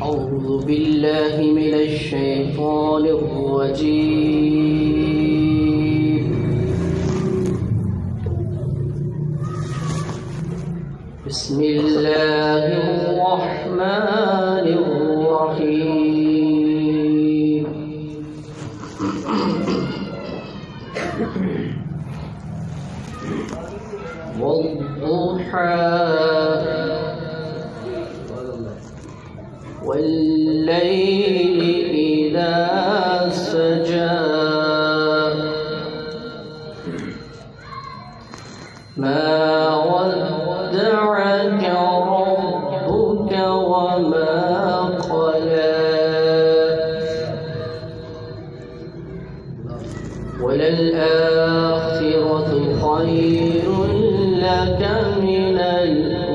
أعوذ بالله من الشيطان الرجيم. بسم الله الرحمن الرحيم. والضحى والليل إذا سجى ما ودعك ربك وما قلى وللآخرة خير لك من الأولى.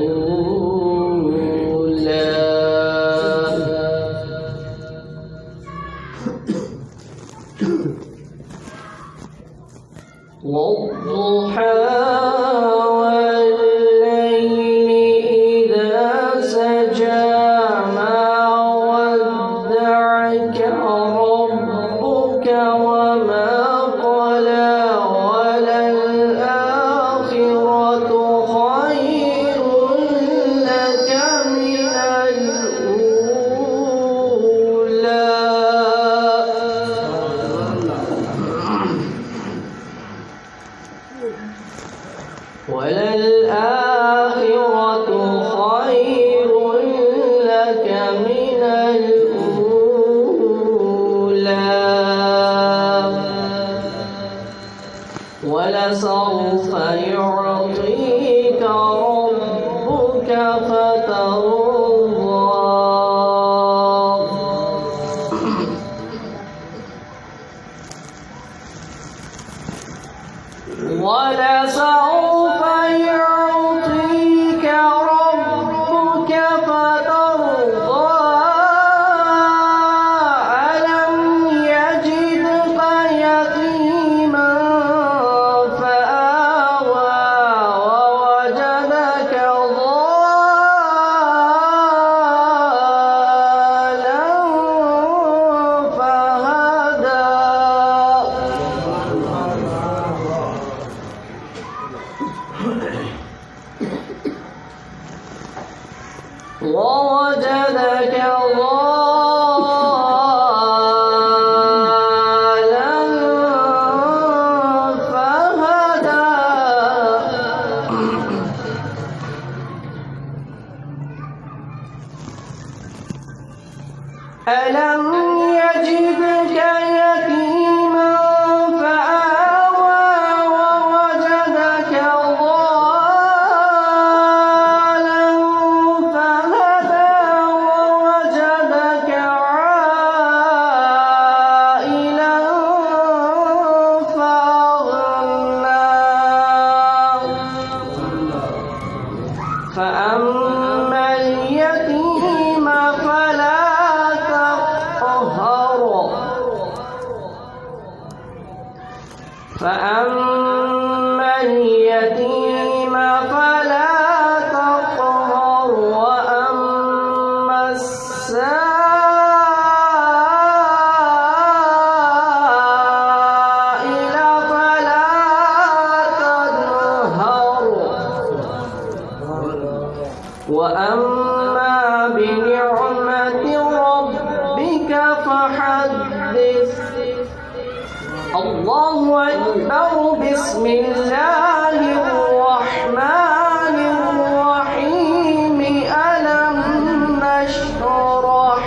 والضحى والليل إذا سجى ما ودعك ربك وما قلى وللآخرة خير لك من الأولى. وللآخرة خير لك من الأولى. ولسوف يعطيك ربك فترضى. ولسوف يعطيك ربك فترضى. ألم يجدك يتيما فآوى ووجدك ضالا فهدى. ووجدك ضالا فهدى. ألم يجدك يتيما فآوى ووجدك ضالا فهدى ووجدك عائلا فأغنى. فأما اليتيم فلا تقهر. فأما اليتيم فلا تقهر. وأما السائل فلا تنهر. وأما بنعمة ربك فحدث. الله أكبر. بسم الله الرحمن الرحيم. ألم نشرح.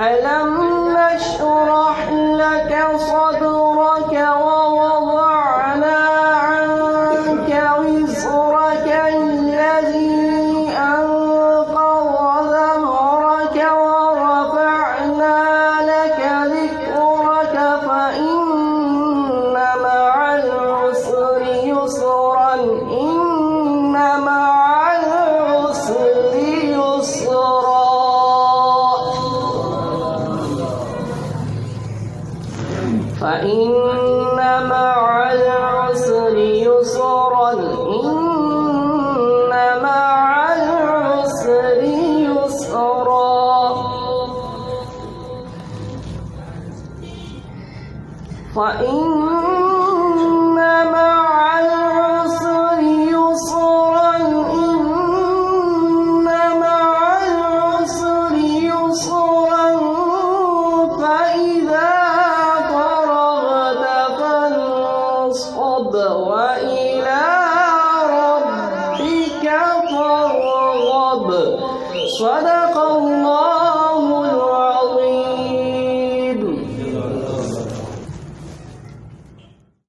ألم نشرح لك صدرك ووضعنا عنك وزرك الذي أنقض ظهرك ورفعنا لك ذكرك فإن مع العسر يسرا. إن مع العسر يسرا. فإن فإن مع العسر يسرا إن مع العسر يسرا فإذا فرغت فانصب وإلى ربك فارغب. صدق